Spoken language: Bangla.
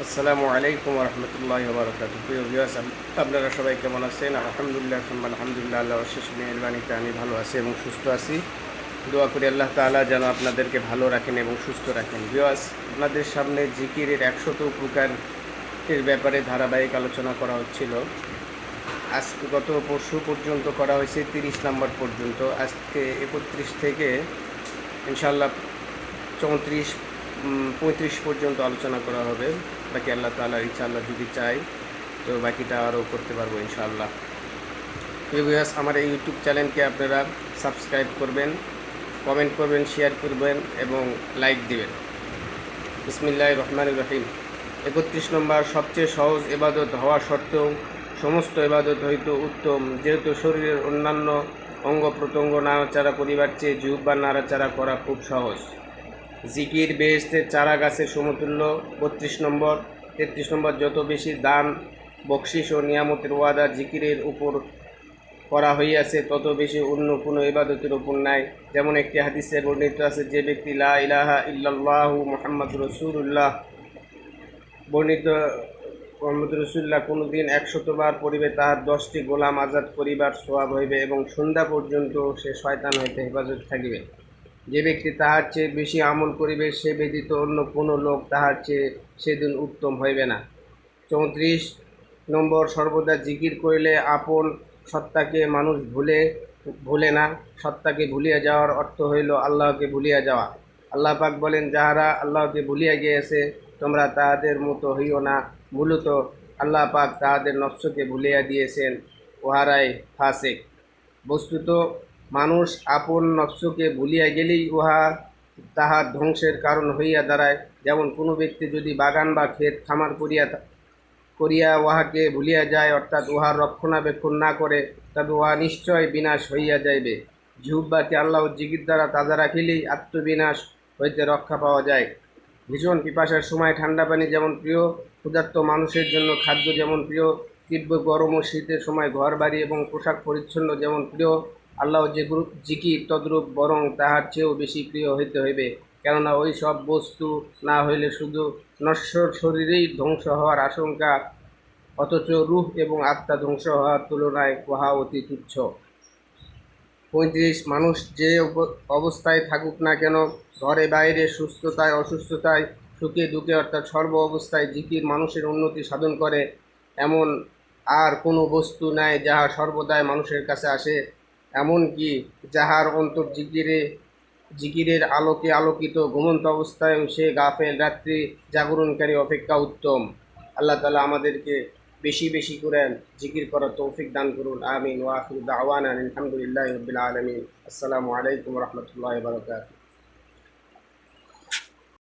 আসসালামু আলাইকুম রহমতুল্লাহি ওয়া বারাকাতুহু। প্রিয় ভিউয়ার্স, আপনারা সবাই কেমন আছেন? আলহামদুলিল্লাহ, আলহামদুলিল্লাহ, আল্লাহর অশেষ মেহেরবানিতে আমি ভালো আছি এবং সুস্থ আছি। দোয়া করি আল্লাহ তাআলা যেন আপনাদেরকে ভালো রাখেন এবং সুস্থ রাখেন। ভিউয়ার্স, আপনাদের সামনে জিকিরের 100 উপকারের ব্যাপারে ধারাবাহিক আলোচনা করা হচ্ছিল। আজকে গত পরশু পর্যন্ত করা হয়েছে 30 নম্বর পর্যন্ত। আজকে 31 থেকে ইনশাআল্লাহ 34 35 পর্যন্ত আলোচনা করা হবে। বাকি আল্লাহ তাআলার ইচ্ছা, আল্লাহ যদি চাই তো বাকিটা আরও করতে পারবো ইনশাআল্লাহ। ভিউয়ার্স, আমার এই ইউটিউব চ্যানেলকে আপনারা সাবস্ক্রাইব করবেন, কমেন্ট করবেন, শেয়ার করবেন এবং লাইক দিবেন। বিসমিল্লাহির রহমানির রহিম। 31 নম্বর, সবচেয়ে সহজ ইবাদত হওয়া সত্ত্বেও সমস্ত ইবাদত হইতে উত্তম, যেহেতু শরীরের অন্যান্য অঙ্গ প্রত্যঙ্গ নাড়াচাড়া করিবার চেয়ে জিহ্বার নাড়াচাড়া করা খুব সহজ। জিকির বেহেশতের চারা গাছের সমতুল্য। 32 নম্বর। 33 নম্বর, যত বেশি দান, বকশিস ও নিয়ামতের ওয়াদা জিকিরের উপর করা হইয়াছে তত বেশি অন্য কোনো ইবাদতের উপর নাই। যেমন একটি হাদিসে বর্ণিত আছে, যে ব্যক্তি লা ইলাহা ইল্লাল্লাহু মুহাম্মাদুর রাসূলুল্লাহ বর্ণিত মোহাম্মদ রসুল্লাহ কোনো দিন 100 বার পড়িবে, তাহার 10টি গোলাম আজাদ করিবার সওয়াব হইবে এবং সন্ধ্যা পর্যন্ত সে শয়তান হইতে হেফাজত থাকিবে। যে ব্যক্তি তাহার চেয়ে বেশি আমল করিবে, সে ব্যতীত অন্য কোনো লোক তাহার চেয়ে সেদিন উত্তম হইবে না। 34 নম্বর, সর্বদা জিকির করিলে আপন সত্তাকে মানুষ ভুলে না। সত্তাকে ভুলিয়া যাওয়ার অর্থ হইল আল্লাহকে ভুলিয়া যাওয়া। আল্লাহ পাক বলেন, যাহারা আল্লাহকে ভুলিয়া গিয়েছে তোমরা তাহাদের মতো হইও না। মূলত আল্লাহ পাক তাহাদের নফসকে ভুলিয়া দিয়েছেন, উহারাই ফাসিক। বস্তুত মানুষ আপন নফসকে ভুলিয়া গেলেই তাহার ধ্বংসের কারণ হইয়া দাঁড়ায়। যেমন কোনো ব্যক্তি যদি বাগান বা ক্ষেত খামার করিয়া উহাকে ভুলিয়া যায়, অর্থাৎ উহার রক্ষণাবেক্ষণ না করে, তবে উহা নিশ্চয় বিনাশ হইয়া যাইবে। জিহ্বাকে আল্লাহ জিকির দ্বারা তাজা রাখিলেই আত্মবিনাশ হইতে রক্ষা পাওয়া যায়। ভীষণ পিপাসার সময় ঠান্ডা পানি যেমন প্রিয়, ক্ষুধার্ত মানুষের জন্য খাদ্য যেমন প্রিয়, তীব্র গরম ও শীতের সময় ঘর বাড়ি এবং পোশাক পরিচ্ছন্ন যেমন প্রিয়, আল্লাহ যে জিকির তদ্রূপ, বরং তাহার চেয়েও বেশি প্রিয় হইতে হইবে। কেননা ওই সব বস্তু না হইলে শুধু নশ্বর শরীরেই ধ্বংস হওয়ার আশঙ্কা, অথচ রূহ এবং আত্মা ধ্বংস হওয়ার তুলনায় উহা অতি তুচ্ছ। 35 মানুষ যে অবস্থায় থাকুক না কেন, ঘরে বাইরে, সুস্থতায় অসুস্থতায়, সুখে দুঃখে, অর্থাৎ সর্ব অবস্থায় জিকির মানুষের উন্নতি সাধন করে। এমন আর কোনো বস্তু নাই যাহা সর্বদাই মানুষের কাছে আসে, এমনকি যাহার অন্তর জিকিরের আলোকে আলোকিত। ঘুমন্ত অবস্থায় সে গাফেল, রাত্রি জাগরণকারী অপেক্ষা উত্তম। আল্লাহ তাআলা আমাদেরকে বেশি বেশি করে জিকির করার তৌফিক দান করুন। আমিন। ওয়া আখিরু দাওয়ানা আলহামদুলিল্লাহি রাব্বিল আলামিন। আসসালামু আলাইকুম ওয়া রাহমাতুল্লাহি ওয়া বারাকাতুহু।